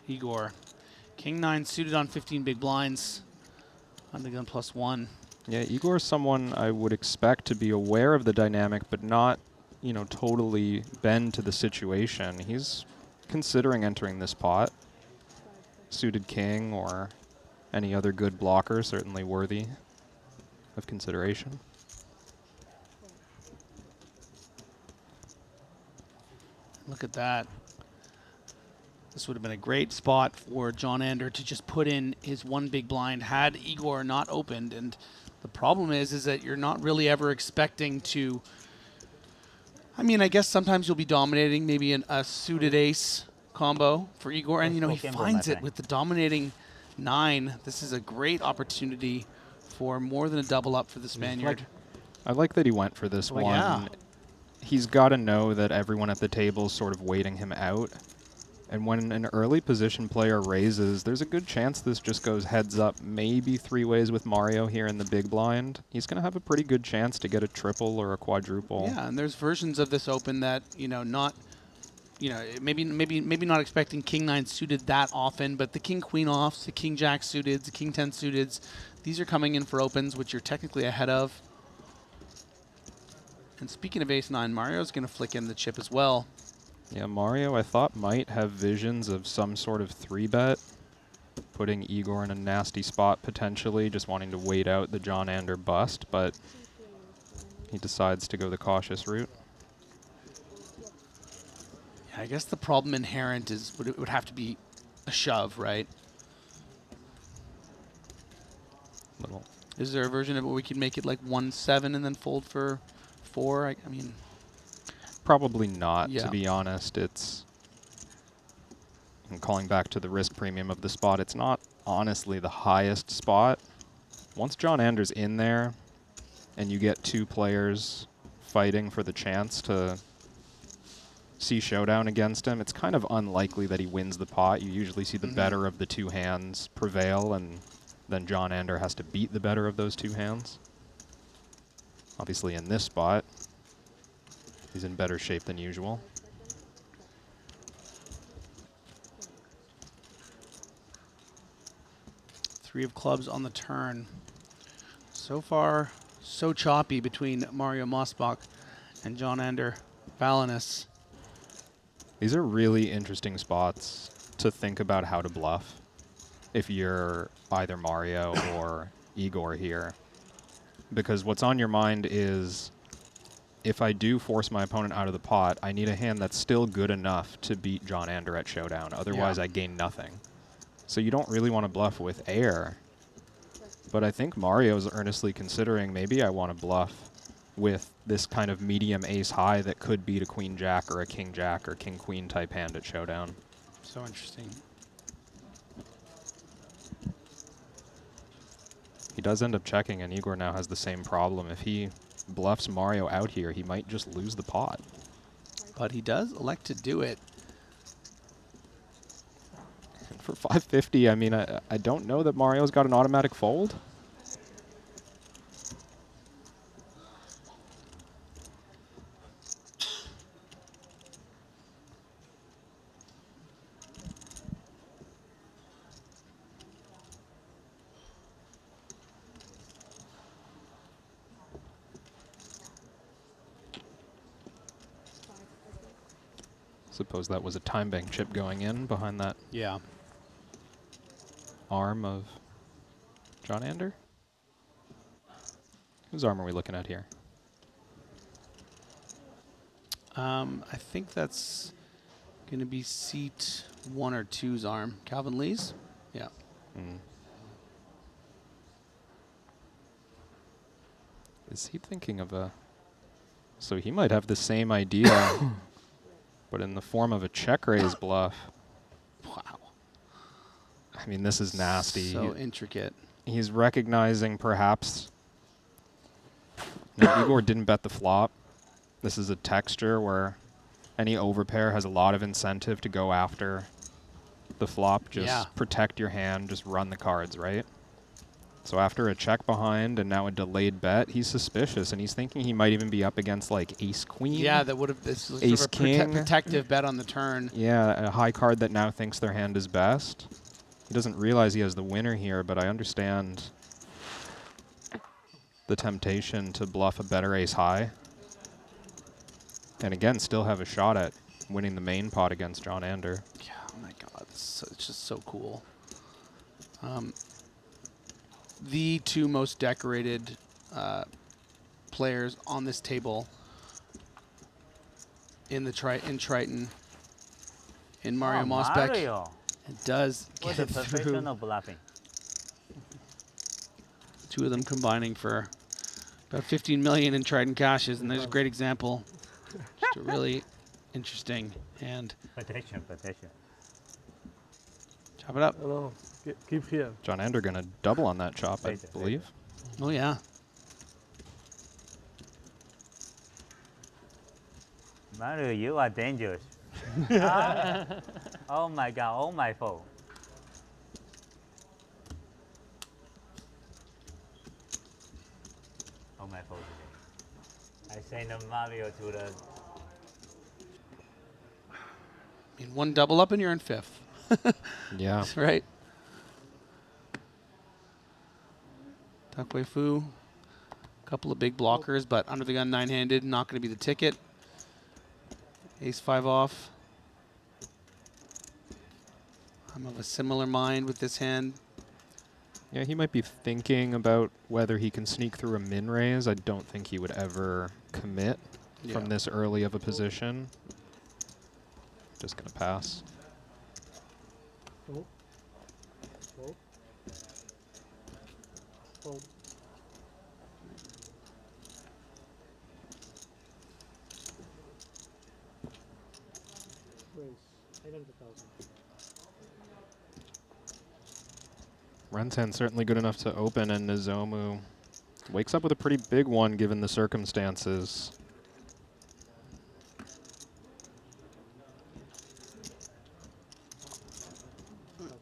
Igor. King 9 suited on 15 big blinds. On the gun +1. Yeah, Igor is someone I would expect to be aware of the dynamic, but not, you know, totally bend to the situation. He's considering entering this pot. Suited king or any other good blocker, certainly worthy of consideration. Look at that. This would have been a great spot for John Ander to just put in his one big blind had Igor not opened. And the problem is that you're not really ever expecting to. I mean, I guess sometimes you'll be dominating maybe a suited ace combo for Igor, and you know he finds it with the dominating 9. This is a great opportunity for more than a double up for the Spaniard. I like that he went for this one. Yeah. He's got to know that everyone at the table is sort of waiting him out. And when an early position player raises, there's a good chance this just goes heads up, maybe 3 ways with Mario here in the big blind. He's going to have a pretty good chance to get a triple or a quadruple. Yeah, and there's versions of this open that, you know, not, you know, maybe not expecting King 9 suited that often, but the King Queen offs, the King Jack suited, the King 10 suited, these are coming in for opens, which you're technically ahead of. And speaking of ace 9, Mario's going to flick in the chip as well. Yeah, Mario, I thought, might have visions of some sort of 3-bet, putting Igor in a nasty spot potentially, just wanting to wait out the John Ander bust, but he decides to go the cautious route. Yeah, I guess the problem inherent is it would have to be a shove, right? Is there a version of it where we could make it like 1-7 and then fold for 4? I mean... Probably not, yeah. To be honest. I'm calling back to the risk premium of the spot. It's not honestly the highest spot. Once John Ander's in there and you get 2 players fighting for the chance to see Showdown against him, it's kind of unlikely that he wins the pot. You usually see the better of the 2 hands prevail, and then John Ander has to beat the better of those 2 hands. Obviously in this spot, he's in better shape than usual. Three of clubs on the turn. So far, so choppy between Mario Mosbach and John Ander Valinus. These are really interesting spots to think about how to bluff if you're either Mario or Igor here. Because what's on your mind is, if I do force my opponent out of the pot, I need a hand that's still good enough to beat John Ander at Showdown. Otherwise, I gain nothing. So you don't really want to bluff with air. But I think Mario's earnestly considering maybe I want to bluff with this kind of medium ace high that could beat a Queen Jack or a King Jack or King Queen type hand at Showdown. So interesting. He does end up checking, and Igor now has the same problem. If he bluffs Mario out here, he might just lose the pot. But he does elect to do it. And for 550, I mean, I don't know that Mario's got an automatic fold. Suppose that was a time bank chip going in behind that arm of John Ander. Whose arm are we looking at here? I think that's going to be seat 1 or 2's arm. Calvin Lee's? Yeah. Is he thinking of a... So he might have the same idea, but in the form of a check raise bluff. Wow. I mean, this is nasty. So intricate. He's recognizing perhaps... No, Igor didn't bet the flop. This is a texture where any overpair has a lot of incentive to go after the flop. Just protect your hand, just run the cards, right? So after a check behind and now a delayed bet, he's suspicious, and he's thinking he might even be up against like ace-queen. Yeah, that would have this sort of a Ace-king. protective bet on the turn. Yeah, a high card that now thinks their hand is best. He doesn't realize he has the winner here, but I understand the temptation to bluff a better ace high. And again, still have a shot at winning the main pot against John Ander. Yeah, oh my God, it's just so cool. The two most decorated players on this table in the Triton, in Mario Mosbeck. Mario. It does What get a through. professional bluffing. Two of them combining for about 15 million in Triton cashes, and there's a great example. Just a really interesting hand. Protection, protection. Chop it up. Hello. Keep here. John Ander going to double on that chop, I believe. Oh yeah. Mario, you are dangerous. Oh my God, all my fault. All my fault today. I sent Mario to the... I mean, one double up and you're in fifth. Yeah. Right. Tuckway Fu. Couple of big blockers, but under the gun nine-handed, not going to be the ticket. Ace-5 off. I'm of a similar mind with this hand. Yeah, he might be thinking about whether he can sneak through a min raise. I don't think he would ever commit from this early of a position. Just going to pass. Fold. Fold. Fold. Raise 800,000. Ren's hand certainly good enough to open, and 𝐬𝐮𝐬𝐽 wakes up with a pretty big one given the circumstances.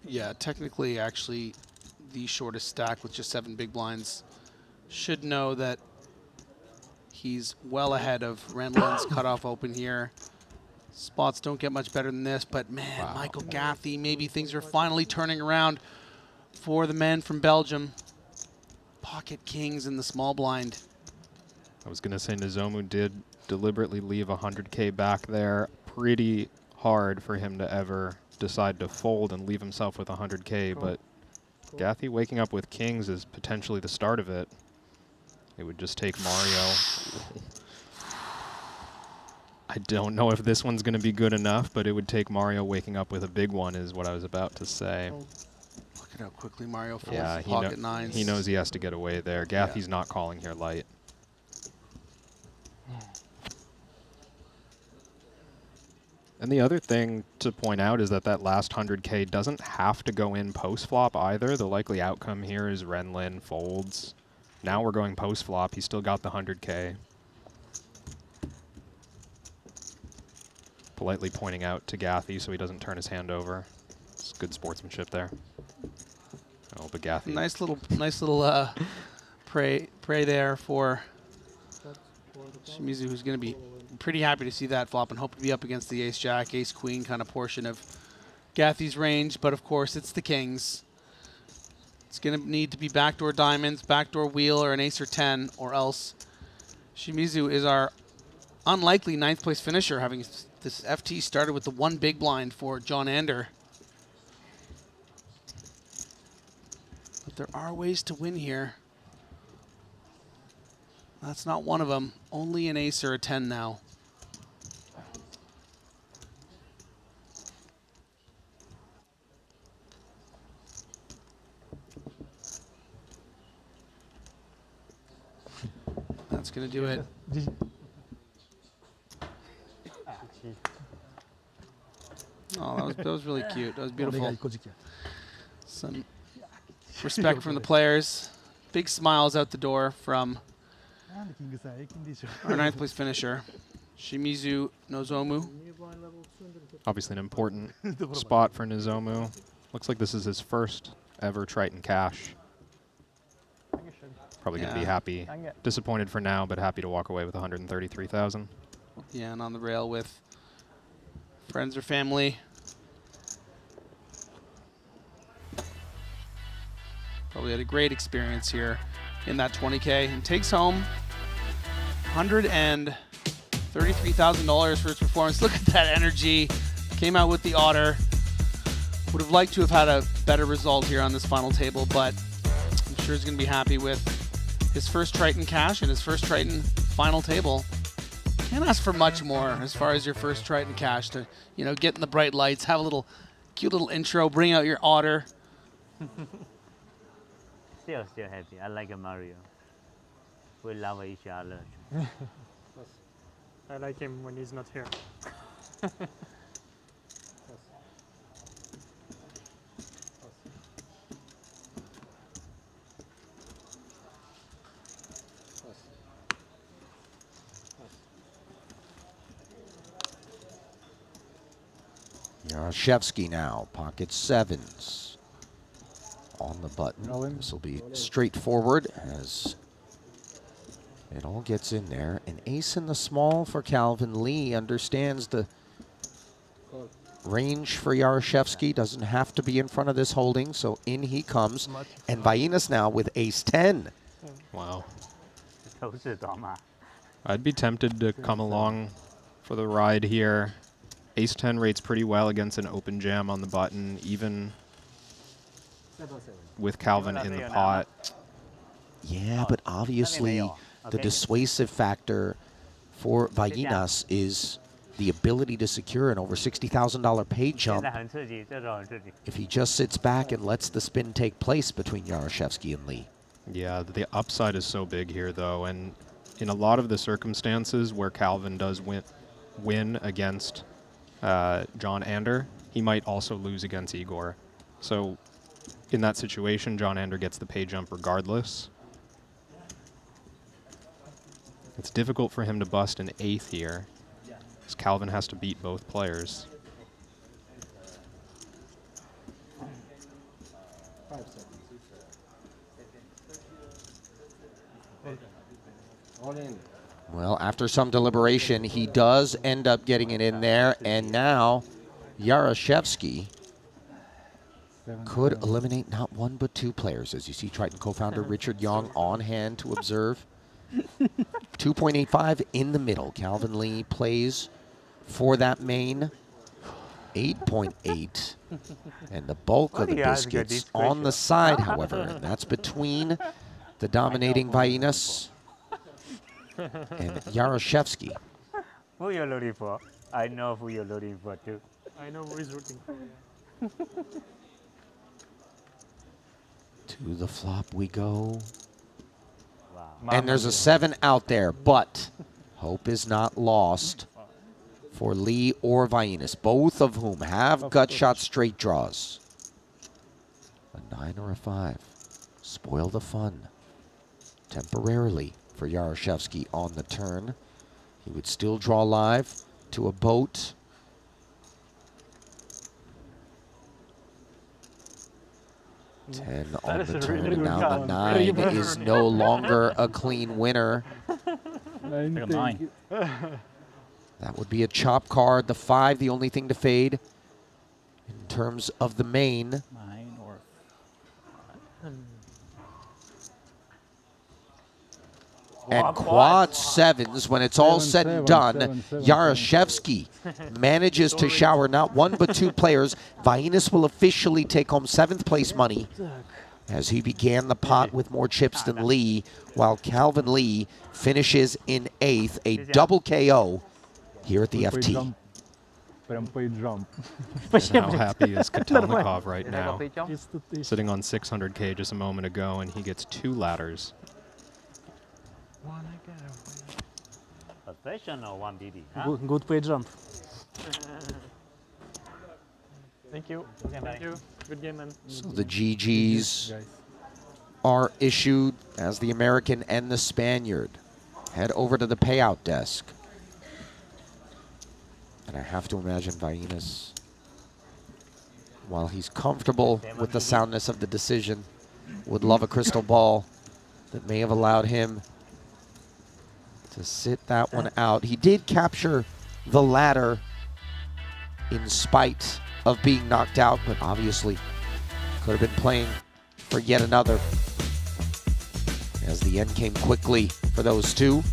Yeah, technically, actually, the shortest stack with just 7 big blinds should know that he's well ahead of Ren Lin's cutoff open here. Spots don't get much better than this, but man, Michael Gathy, maybe things are finally turning around for the man from Belgium. Pocket kings in the small blind. I was going to say 𝐬𝐮𝐬𝐽 did deliberately leave 100K back there. Pretty hard for him to ever decide to fold and leave himself with 100K, but Gathy waking up with kings is potentially the start of it. It would just take Mario. I don't know if this one's going to be good enough, but it would take Mario waking up with a big one is what I was about to say. Look at how quickly Mario folds Yeah, the pocket nines. he knows he has to get away there. Gathy's not calling here light. And the other thing to point out is that that last 100K doesn't have to go in post-flop either. The likely outcome here is Ren Lin folds. Now we're going post-flop. He's still got the 100K. Politely pointing out to Gathy so he doesn't turn his hand over. It's good sportsmanship there. Oh, but Gathy. Nice little pray there for Shimizu, who's going to be pretty happy to see that flop and hope to be up against the ace-jack, ace-queen kind of portion of Gathy's range. But of course, it's the kings. It's going to need to be backdoor diamonds, backdoor wheel, or an ace or 10, or else Shimizu is our unlikely 9th place finisher, having this FT started with the 1 big blind for John Ander. But there are ways to win here. That's not one of them. Only an ace or a 10 now. That's going to do it. Oh, that was really cute. That was beautiful. Some respect from the players. Big smiles out the door from our 9th place finisher, Shimizu 𝐬𝐮𝐬𝐽. Obviously an important spot for 𝐬𝐮𝐬𝐽. Looks like this is his first ever Triton cash. Probably going to be Yeah. happy, disappointed for now, but happy to walk away with 133,000. Yeah, and on the rail with friends or family. Probably had a great experience here in that 20K and takes home $133,000 for his performance. Look at that energy. Came out with the otter. Would have liked to have had a better result here on this final table, but I'm sure he's going to be happy with his first Triton cash and his first Triton final table. Can't ask for much more as far as your first Triton cash to, you know, get in the bright lights, have a little cute little intro, bring out your otter. Still happy. I like Mario. We love each other. I like him when he's not here. 𝐬𝐮𝐬𝐜𝐫𝐢𝐻𝐝sky now, pocket sevens on the button. This will be straightforward as it all gets in there. An ace in the small for Calvin Lee. Understands the range for 𝐬𝐻𝐝sky. Doesn't have to be in front of this holding, so in he comes. And 𝐵AINUS now with ace 10. Wow. 都是多嘛。 I'd be tempted to come along for the ride here. Ace 10 rates pretty well against an open jam on the button, even with Calvin in the pot. Yeah, but obviously the dissuasive factor for 𝐵AINUS is the ability to secure an over $60,000 pay 现 jump 在很刺激，这种很刺激。 if he just sits back and lets the spin take place between 𝐬𝐻𝐝sky and Lee. Yeah, the upside is so big here, though, and in a lot of the circumstances where Calvin does win against John Ander, he might also lose against Igor. So in that situation, John Ander gets the pay jump regardless. It's difficult for him to bust an eighth here, because Calvin has to beat both players. Well, after some deliberation, he does end up getting it in there, and now 𝐬𝐻𝐝sky could eliminate not one but two players. As you see, Triton co-founder Richard Young on hand to observe. 2.85 in the middle. Calvin Lee plays for that main 8.8. And the bulk of the biscuits on the side, however, and that's between the dominating 𝐵AINUS and 𝐬𝐻𝐝sky. Who you're rooting for? I know who you're rooting for too. I know who he's rooting for. To the flop we go. Wow. And there's a 7 out there, but hope is not lost for Lee or 𝐵AINUS, both of whom have gut shot straight draws. A 9 or a 5. Spoil the fun. Temporarily for 𝐬𝐻𝐝sky on the turn. He would still draw live to a boat. Ten on the turn, and now the 9 is no longer a clean winner. That would be a chop card. The 5, the only thing to fade in terms of the main. 9 or And quad sevens, when it's all said and done, 𝐬𝐻𝐝sky manages to shower not one but two players. 𝐵AINUS will officially take home 7th place money as he began the pot with more chips than Lee, while Calvin Lee finishes in 8th, a double KO here at the FT. And how happy is 𝐜𝐻𝐽𝐻 right now? Sitting on 600K just a moment ago, and he gets 2 ladders. Professional 1BB. Huh? Good play jump. Thank you. Okay, bye. Thank you. Good game, man. So the GGs are issued as the American and the Spaniard head over to the payout desk. And I have to imagine 𝐵AINUS, while he's comfortable with the soundness of the decision, would love a crystal ball that may have allowed him to sit that one out. He did capture the ladder in spite of being knocked out, but obviously could have been playing for yet another, as the end came quickly for those two.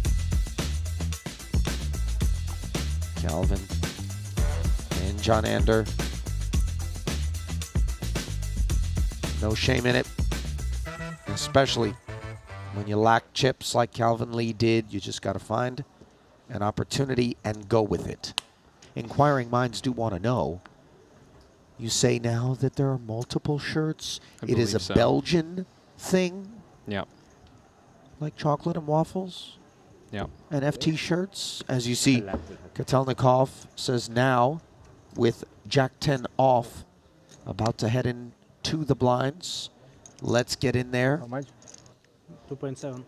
Calvin and John Ander. No shame in it, especially when you lack chips like Calvin Lee did. You just got to find an opportunity and go with it. Inquiring minds do want to know. You say now that there are multiple shirts. It is a so. Belgian thing, Yeah. like chocolate and waffles Yeah. and FT shirts. As you see, 𝐾𝐨𝐬𝐿 says now with Jack 10 off, about to head into the blinds. Let's get in there. How much? 2.7.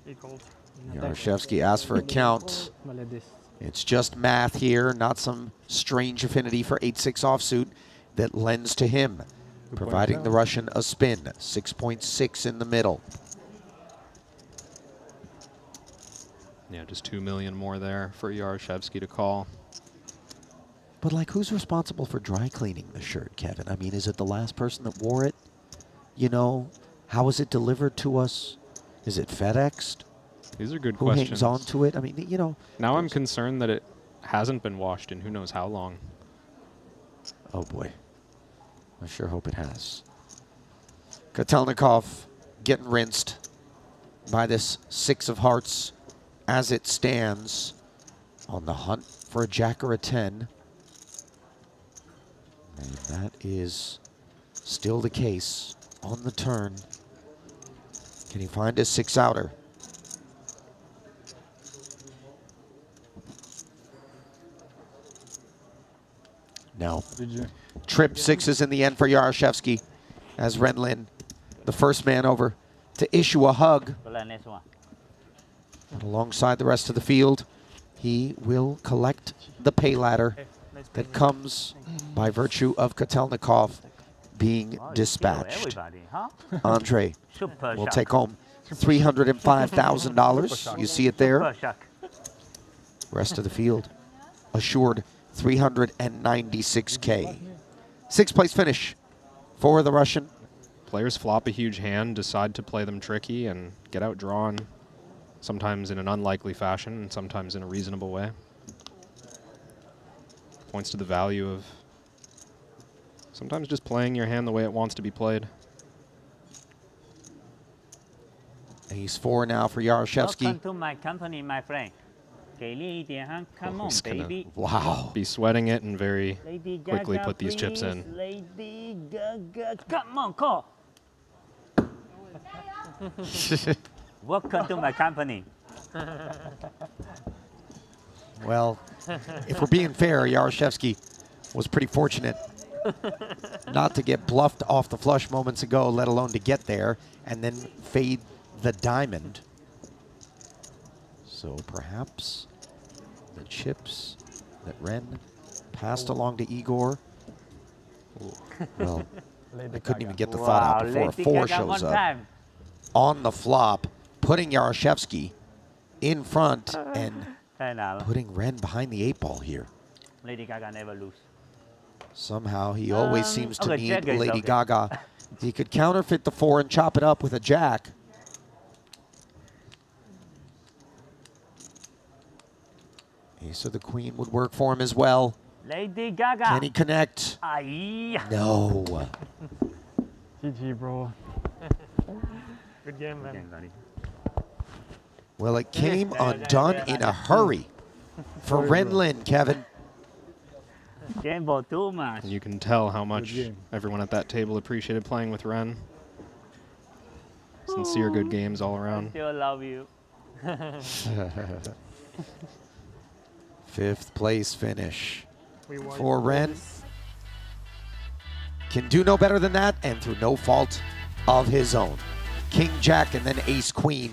Equals. 𝐽arashevsky asked for a count. It's just math here, not some strange affinity for 8-6 offsuit that lends to him, providing the Russian a spin. 6.6 in the middle. Yeah, just 2 million more there for 𝐽arashevsky to call. But like, who's responsible for dry cleaning the shirt, Kevin? I mean, is it the last person that wore it? You know, how is it delivered to us? Is it FedExed? These are good Who questions. hangs on to it? I mean, you know. Now I'm concerned that it hasn't been washed in who knows how long. Oh boy. I sure hope it has. Kotelnikov getting rinsed by this 6 of hearts as it stands, on the hunt for a jack or a 10. And that is still the case on the turn. Can he find his 6-outer? No. Trip 6s in the end for 𝐽arashevsky, as Ren Lin, the first man over to issue a hug. And alongside the rest of the field, he will collect the pay ladder that comes by virtue of 𝐾𝐿𝐷nikov being dispatched. Andrei will take home $305,000. You see it there. Rest of the field assured $396K. 6th place finish for the Russian. Players flop a huge hand, decide to play them tricky, and get outdrawn, sometimes in an unlikely fashion and sometimes in a reasonable way. Points to the value of sometimes just playing your hand the way it wants to be played. Ace 4 now for 𝐽arashevsky. Welcome to my company, my friend. Come on, He's gonna baby. be sweating it and very Lady quickly Gaga, put these chips in. please. Lady Gaga, come on, call. Welcome to my company. Well, if we're being fair, 𝐽arashevsky was pretty fortunate not to get bluffed off the flush moments ago, let alone to get there and then fade the diamond. So perhaps the chips that Ren passed along to Igor. Well, I couldn't even get the thought out before a Lady 4 Gaga shows one up time. on the flop, putting 𝐽arashevsky in front and putting Ren behind the 8 ball here. Lady Gaga never lose. Somehow he always seems to okay, need jack is Lady okay. Gaga. He could counterfeit the 4 and chop it up with a jack. Ace of the Queen would work for him as well. Lady Gaga. Can he connect? Aye. No. GG, bro. Good game, man. Well, it came undone in a hurry for Ren Lin, Kevin. Gamble too much. You can tell how much everyone at that table appreciated playing with Ren. Sincere good games all I around. still love you. 5th place finish We won for Ren. this. Can do no better than that, and through no fault of his own. King Jack and then Ace Queen,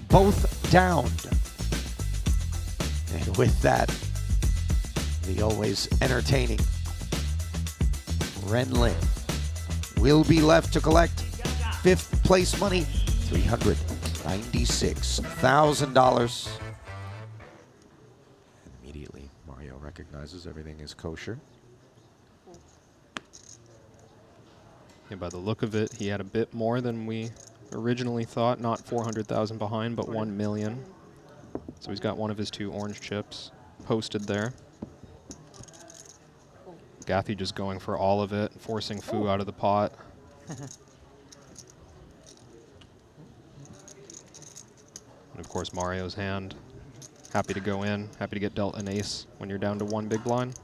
both downed. And with that, the always entertaining Ren Lin will be left to collect fifth place money, $396,000. Immediately, Mario recognizes everything is kosher. Yeah, by the look of it, he had a bit more than we originally thought. Not 400,000 behind, but 1 million. So he's got one of his 2 orange chips posted there. Gathy just going for all of it, forcing Fu out of the pot. And of course, Mario's hand. Happy to go in, happy to get dealt an ace when you're down to 1 big blind.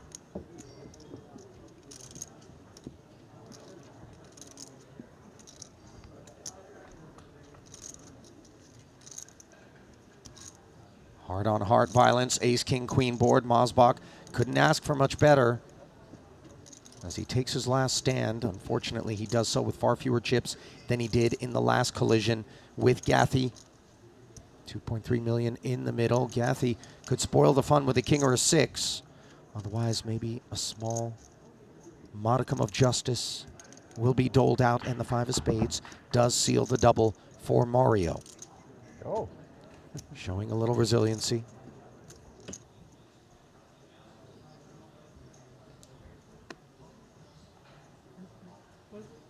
Heart-on-heart violence, ace, king, queen board. 𝐬𝐫𝐫 couldn't ask for much better as he takes his last stand. Unfortunately, he does so with far fewer chips than he did in the last collision with Gathy. 2.3 million in the middle. Gathy could spoil the fun with a king or a 6. Otherwise, maybe a small modicum of justice will be doled out, and the 5 of spades does seal the double for Mario. Oh. Showing a little resiliency.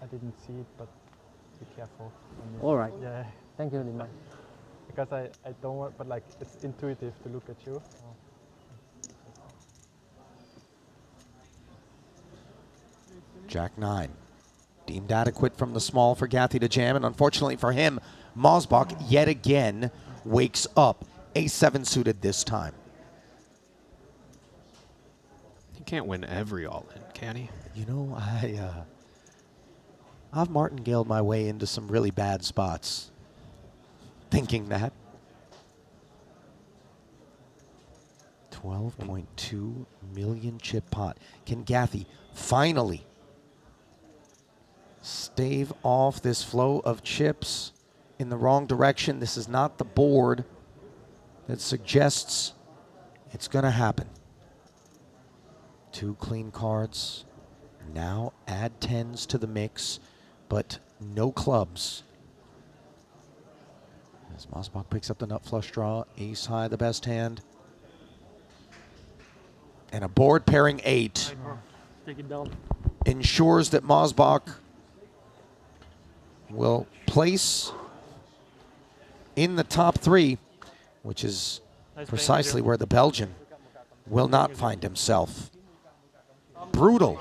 I didn't see it, but be careful. All right. Yeah. Thank you very much. Because I don't want, but like it's intuitive to look at you. Jack-9. Deemed adequate from the small for Gathy to jam, and unfortunately for him, 𝐬𝐫𝐫 yet again wakes up. A7 suited this time. He can't win every all-in, can he? You know, I've martingaled my way into some really bad spots thinking that. 12.2 million chip pot. Can Gathy finally stave off this flow of chips in the wrong direction? This is not the board that suggests it's going to happen. 2 clean cards. Now add 10s to the mix, but no clubs. As 𝐬𝐫𝐫 picks up the nut flush draw, ace high, the best hand. And a board pairing 8 Take it down. ensures that 𝐬𝐫𝐫 will place in the top 3, which is precisely where the Belgian will not find himself. Brutal,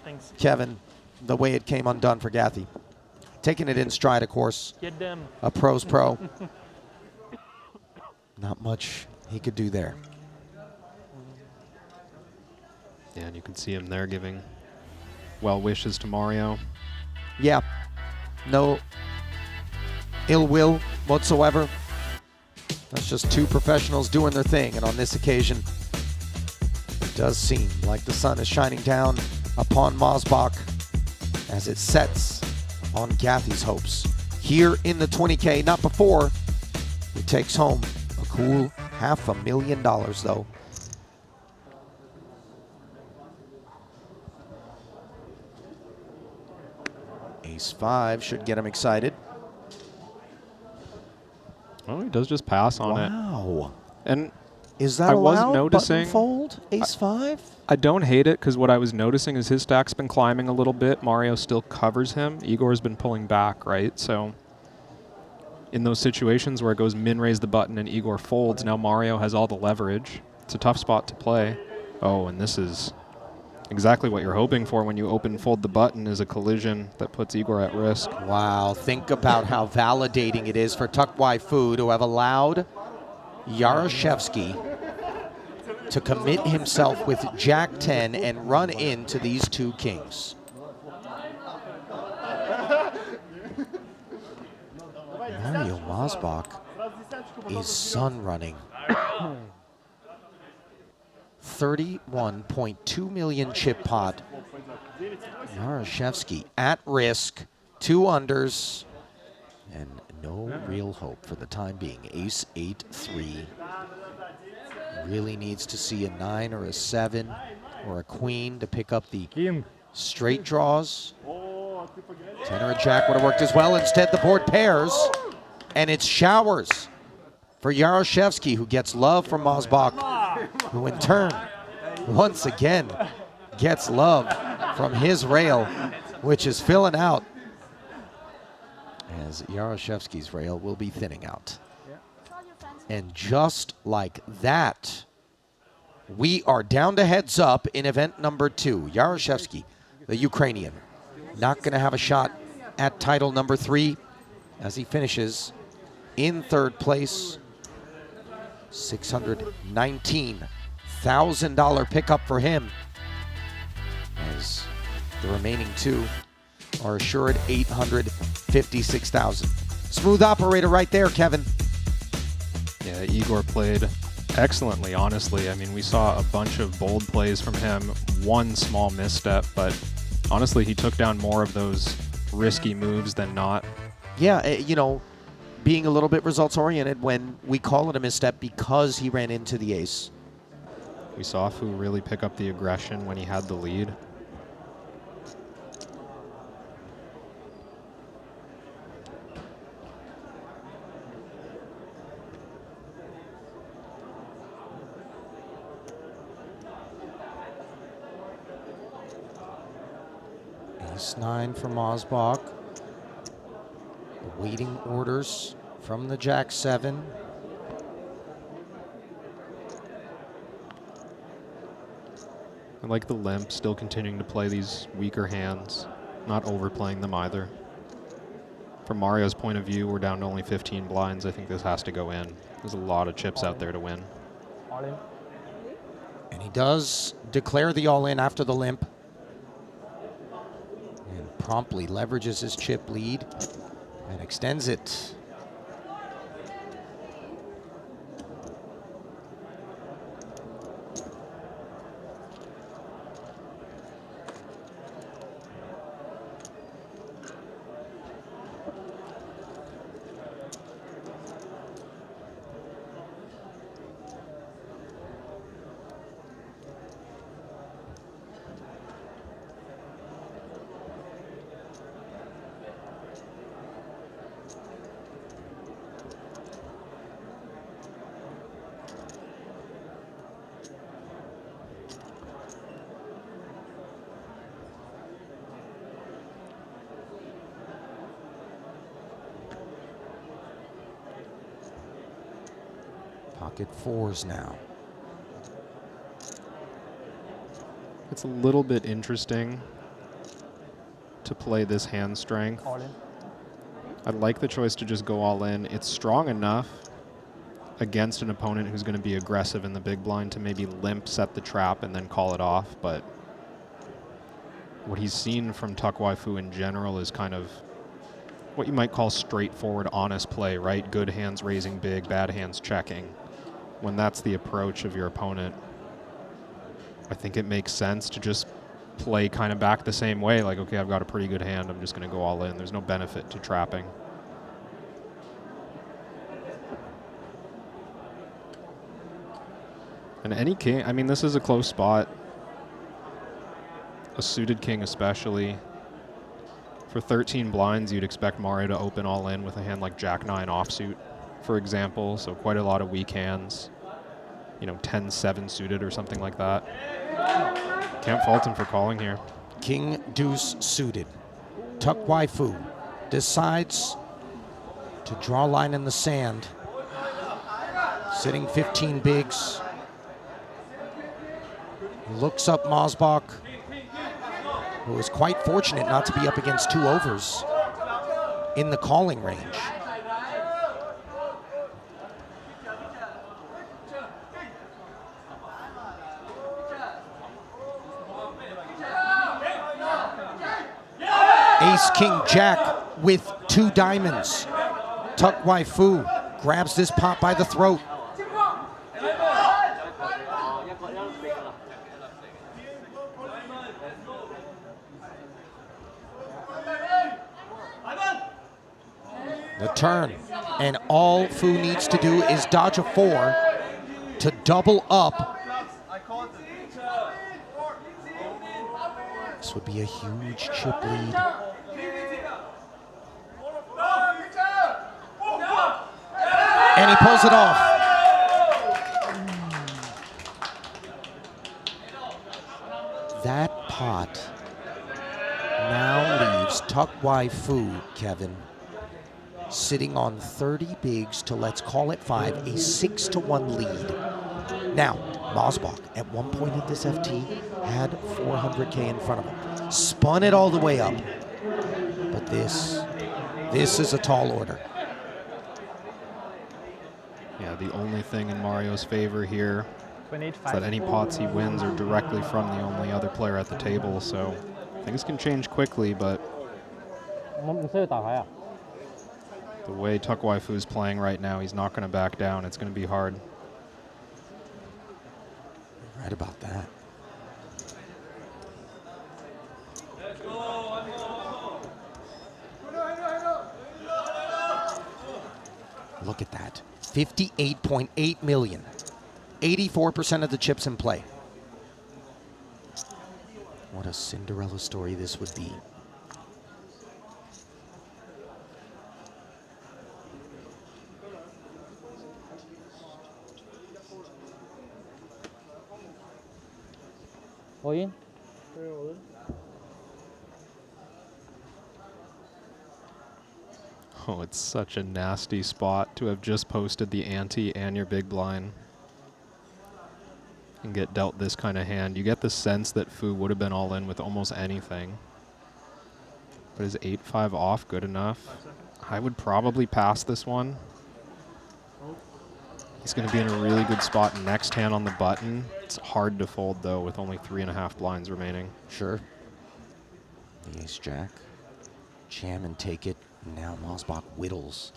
Thanks. Kevin, the way it came undone for Gathy. Taking it in stride, of course. Get them. A pro's pro. Not much he could do there. Yeah, and you can see him there giving well wishes to Mario. Yeah, no ill will whatsoever. That's just 2 professionals doing their thing, and on this occasion, it does seem like the sun is shining down upon 𝐬𝐫𝐫 as it sets on Gathy's hopes. Here in the 20K, not before he takes home a cool $500,000 though. Ace-5 should get him excited. Oh, he does just pass on it. Wow. And Is that I was allowed? noticing- Button fold? Ace-5? I don't hate it because what I was noticing is his stack's been climbing a little bit. Mario still covers him. Igor's been pulling back, right? So in those situations where it goes min raise the button and Igor folds, now Mario has all the leverage. It's a tough spot to play. Oh, and this is exactly what you're hoping for when you open fold the button, is a collision that puts Igor at risk. Wow, think about how validating it is for 𝐷𝐾 Fu to have allowed 𝐬𝐮𝐫𝐫 to commit himself with Jack-10 and run into these 2 kings. Mario 𝐬𝐫𝐫 is sun running. 31.2 million chip pot. 𝐬𝐮𝐫𝐫 at risk, 2 unders, and no real hope for the time being. Ace-8-3. Really needs to see a 9 or a 7 or a queen to pick up the straight draws. Tenor and Jack would have worked as well. Instead, the board pairs, and it's showers for 𝐬𝐮𝐬𝐫𝐞, who gets love from 𝐬𝐨𝐫𝐞, who in turn, once again, gets love from his rail, which is filling out, as 𝐬𝐮𝐬𝐫𝐞's rail will be thinning out. And just like that, we are down to heads up in event number 2. 𝐬𝐮𝐬𝐫𝐞, the Ukrainian, not going to have a shot at title number 3 as he finishes in 3rd place. $619,000 pickup for him, as the remaining 2 are assured $856,000. Smooth operator right there, Kevin. Yeah, Igor played excellently, honestly. I mean, we saw a bunch of bold plays from him, one small misstep, but honestly, he took down more of those risky moves than not. Yeah, you know, being a little bit results-oriented when we call it a misstep because he ran into the ace. We saw Fu really pick up the aggression when he had the lead. Ace-9 for 𝐬𝐨𝐫𝐞. Awaiting orders from the Jack-7. I like the limp, still continuing to play these weaker hands, not overplaying them either. From Mario's point of view, we're down to only 15 blinds. I think this has to go in. There's a lot of chips out there to win. All in. And he does declare the all-in after the limp. And promptly leverages his chip lead and extends it. Pocket 4s now. It's a little bit interesting to play this hand strength. All in. I'd like the choice to just go all in. It's strong enough against an opponent who's going to be aggressive in the big blind to maybe limp, set the trap, and then call it off. But what he's seen from 𝐷𝑒𝐻 Wai Fu in general is kind of what you might call straightforward, honest play, right? Good hands raising big, bad hands checking. When that's the approach of your opponent, I think it makes sense to just play kind of back the same way. Like, okay, I've got a pretty good hand. I'm just going to go all in. There's no benefit to trapping. And any king, I mean, this is a close spot. A suited king especially. For 13 blinds, you'd expect Mario to open all in with a hand like Jack-9 offsuit, for example. So quite a lot of weak hands. You know, 10-7 suited or something like that. Can't fault him for calling here. King deuce suited. 𝐷𝑒𝐻 Wai Fu decides to draw a line in the sand. Sitting 15 bigs. Looks up 𝐬𝐨𝐫𝐞, who is quite fortunate not to be up against 2 overs in the calling range. Ace, king, jack with 2 diamonds. 𝐷𝑒𝐻 Wai Fu grabs this pot by the throat. The turn, and all Fu needs to do is dodge a 4 to double up. This would be a huge chip lead And he pulls it off. That pot now leaves 𝐃𝐽 Kevin, sitting on 30 bigs to, let's call it 5, a 6-1 lead. Now, 𝐬𝐫𝐽 at one point at this FT had 400K in front of him. Spun it all the way up. But this is a tall order. Yeah, the only thing in Mario's favor here is 28-5. that any pots he wins are directly from the only other player at the table, so things can change quickly, but the way 𝐃𝐽 is playing right now, he's not going to back down. It's going to be hard. Right about that. Look at that. 58.8 million. 84% of the chips in play. What a Cinderella story this would be. Oh, it's such a nasty spot to have just posted the ante and your big blind and get dealt this kind of hand. You get the sense that Fu would have been all in with almost anything. But is 8-5 off good enough? I would probably pass this one. He's going to be in a really good spot next hand on the button. It's hard to fold, though, with only 3.5 blinds remaining. Sure. The ace-jack. Jam and take it. Now 𝐬𝐫𝐽 whittles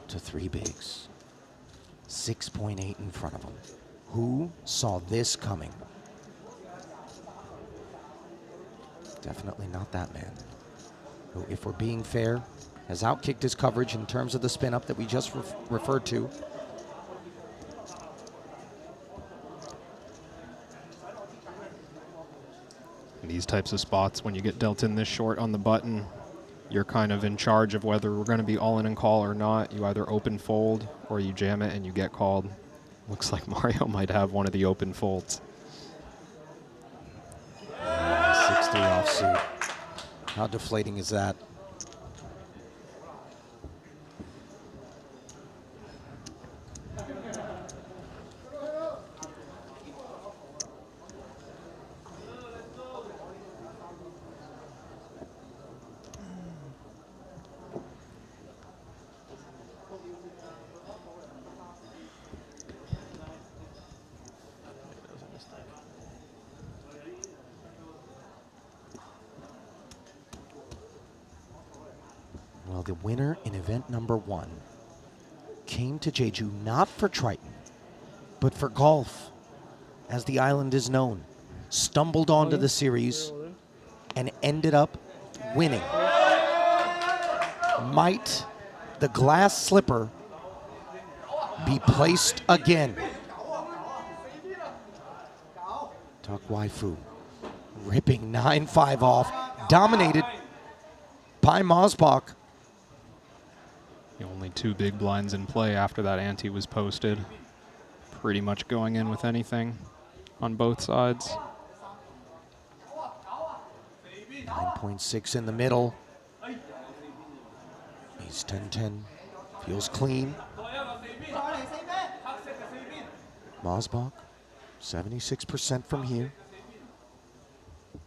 to 3 bigs. 6.8 in front of him. Who saw this coming? Definitely not that man. Who, if we're being fair, has outkicked his coverage in terms of the spin up that we just referred to. In these types of spots, when you get dealt in this short on the button, you're kind of in charge of whether we're going to be all in and call or not. You either open fold or you jam it and you get called. Looks like Mario might have one of the open folds. 60 offsuit. How deflating is that? Well, the winner in event number 1 came to Jeju not for Triton, but for golf, as the island is known. Stumbled onto the series and ended up winning. Might the glass slipper be placed again? 𝐃𝐽 ripping 9-5 off, dominated by 𝐬𝐫𝐽. The only 2 big blinds in play after that ante was posted. Pretty much going in with anything on both sides. 9.6 in the middle. He's 10-10. Feels clean. 𝐬𝐫𝐽, 76% from here.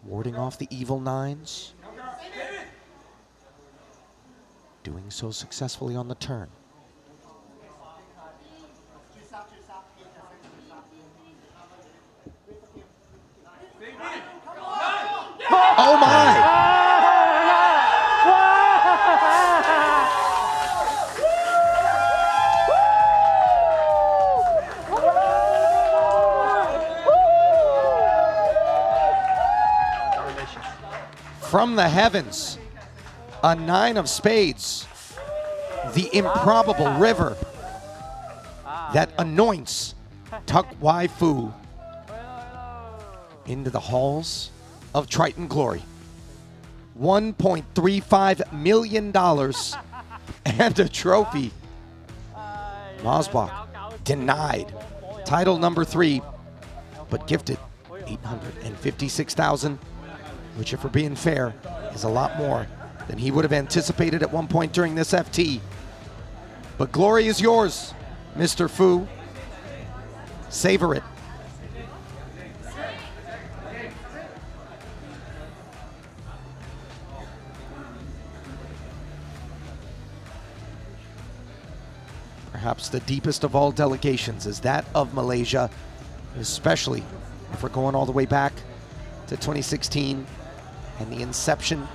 Warding off the evil 9s. Doing so successfully on the turn. Oh my! From the heavens, a 9 of spades, the improbable river that anoints 𝐃𝐽 into the halls of Triton glory. $1.35 million and a trophy. Mosbach denied title number 3, but gifted 856,000, which, if we're being fair, is a lot more than he would have anticipated at one point during this FT. But glory is yours, Mr. Fu. Savor it. Perhaps the deepest of all delegations is that of Malaysia, especially if we're going all the way back to 2016 and the inception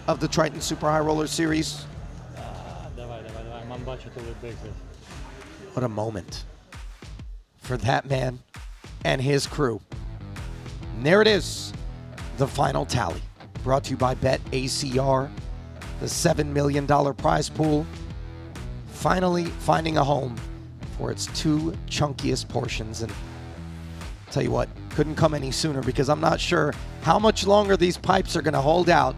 of the Triton Super High Roller Series. What a moment for that man and his crew. And there it is, the final tally, brought to you by BetACR, the $7 million prize pool, finally finding a home for its 2 chunkiest portions. And tell you what, couldn't come any sooner, because I'm not sure how much longer these pipes are going to hold out.